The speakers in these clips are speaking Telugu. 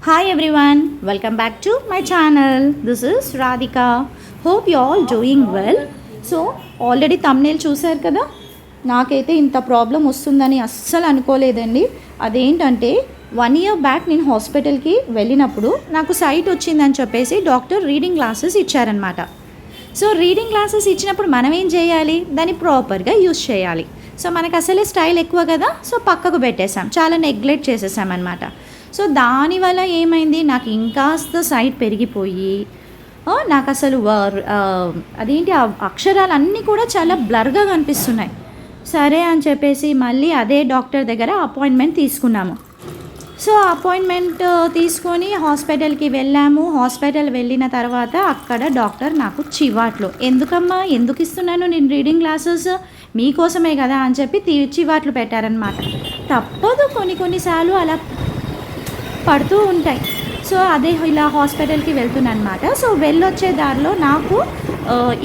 Hi everyone, welcome back to my channel. This is Radhika. Hope you all doing well. So already thumbnail చూసారు కదా. నాకైతే ఇంత ప్రాబ్లం వస్తుందని అస్సలు అనుకోలేదండి. అదేంటంటే 1 year బ్యాక్ నేను హాస్పిటల్కి వెళ్ళినప్పుడు నాకు సైట్ వచ్చిందని చెప్పేసి డాక్టర్ రీడింగ్ గ్లాసెస్ ఇచ్చారనమాట. సో రీడింగ్ గ్లాసెస్ ఇచ్చినప్పుడు మనం ఏం చేయాలి, దాన్ని ప్రాపర్గా యూస్ చేయాలి. సో మనకు అసలే స్టైల్ ఎక్కువ కదా, సో పక్కకు పెట్టేసాం, చాలా నెగ్లెక్ట్ చేసేసాం అనమాట. సో దానివల్ల ఏమైంది, నాకు ఇంకాస్త సైట్ పెరిగిపోయి నాకు అసలు అదేంటి ఆ అక్షరాలన్నీ కూడా చాలా బ్లర్గా కనిపిస్తున్నాయి. సరే అని చెప్పేసి మళ్ళీ అదే డాక్టర్ దగ్గర అపాయింట్మెంట్ తీసుకున్నాము. సో అపాయింట్మెంట్ తీసుకొని హాస్పిటల్కి వెళ్ళాము. హాస్పిటల్ వెళ్ళిన తర్వాత అక్కడ డాక్టర్ నాకు చివాట్లు, ఎందుకమ్మా ఎందుకు ఇస్తున్నాను నేను రీడింగ్ గ్లాసెస్, మీకోసమే కదా అని చెప్పి చివాట్లు పెట్టారనమాట. తప్పదు, కొన్నిసార్లు అలా పడుతూ ఉంటాయి. సో అదే ఇలా హాస్పిటల్కి వెళ్తున్నాను అనమాట. సో వెళ్ళొచ్చే దారిలో నాకు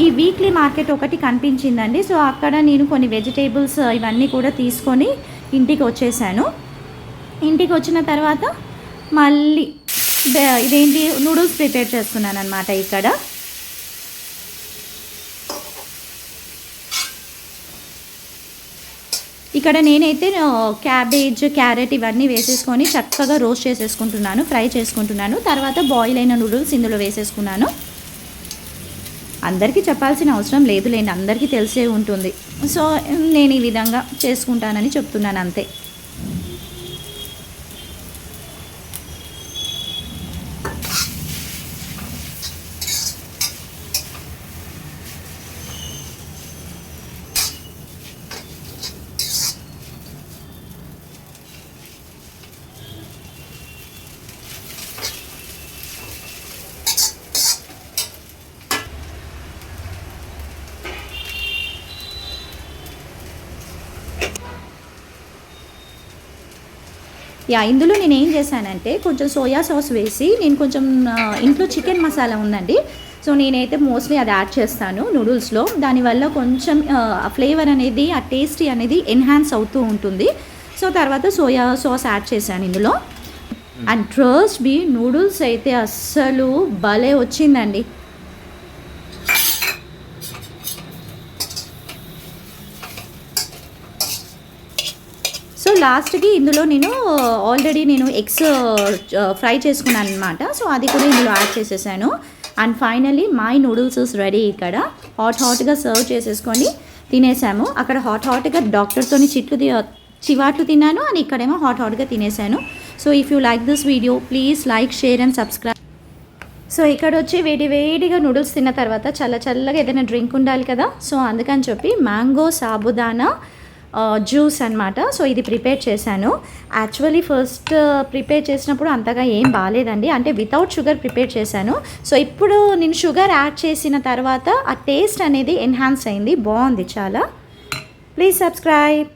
ఈ వీక్లీ మార్కెట్ ఒకటి కనిపించిందండి. సో అక్కడ నేను కొన్ని వెజిటేబుల్స్ ఇవన్నీ కూడా తీసుకొని ఇంటికి వచ్చేసాను. ఇంటికి వచ్చిన తర్వాత మళ్ళీ ఇదేంటి నూడిల్స్ ప్రిపేర్ చేస్తున్నాను అనమాట. ఇక్కడ నేనైతే క్యాబేజ్, క్యారెట్ ఇవన్నీ వేసేసుకొని చక్కగా రోస్ట్ చేసేసుకుంటున్నాను, ఫ్రై చేసుకుంటున్నాను. తర్వాత బాయిల్ అయిన నూడిల్స్ ఇందులో వేసేసుకున్నాను. అందరికీ చెప్పాల్సిన అవసరం లేదులేండి, అందరికీ తెలిసే ఉంటుంది. సో నేను ఈ విధంగా చేసుకుంటానని చెప్తున్నాను అంతే. ఇందులో నేను ఏం చేశానంటే కొంచెం సోయా సాస్ వేసి, నేను కొంచెం ఇంట్లో చికెన్ మసాలా ఉందండి, సో నేనైతే మోస్ట్లీ అది యాడ్ చేస్తాను నూడిల్స్లో. దానివల్ల కొంచెం ఫ్లేవర్ అనేది, ఆ టేస్టీ అనేది ఎన్హాన్స్ అవుతూ ఉంటుంది. సో తర్వాత సోయా సాస్ యాడ్ చేశాను ఇందులో. అండ్ ట్రస్ట్ బీ, నూడిల్స్ అయితే అస్సలు భలే వచ్చిందండి. సో లాస్ట్కి ఇందులో నేను ఆల్రెడీ ఎగ్స్ ఫ్రై చేసుకున్నాను అనమాట. సో అది కూడా ఇందులో యాడ్ చేసేసాను. And finally my noodles is ready. ఇక్కడ హాట్గా సర్వ్ చేసేసుకొని తినేసాము. అక్కడ హాట్గా డాక్టర్తో చివాట్లు తిన్నాను, అండ్ ఇక్కడేమో హాట్గా తినేసాను. So if you like this video please like, share and subscribe. So ఇక్కడ వచ్చి వేడిగా నూడిల్స్ తిన్న తర్వాత చల్లగా ఏదైనా డ్రింక్ ఉండాలి కదా, సో అందుకని చెప్పి మ్యాంగో సాబుదానా జ్యూస్ అనమాట. సో ఇది ప్రిపేర్ చేశాను. యాక్చువల్లీ ఫస్ట్ ప్రిపేర్ చేసినప్పుడు అంతగా ఏం బాగాలేదండి, అంటే వితౌట్ షుగర్ ప్రిపేర్ చేశాను. సో ఇప్పుడు నేను షుగర్ యాడ్ చేసిన తర్వాత ఆ టేస్ట్ అనేది ఎన్హాన్స్ అయింది, బాగుంది చాలా. Please subscribe.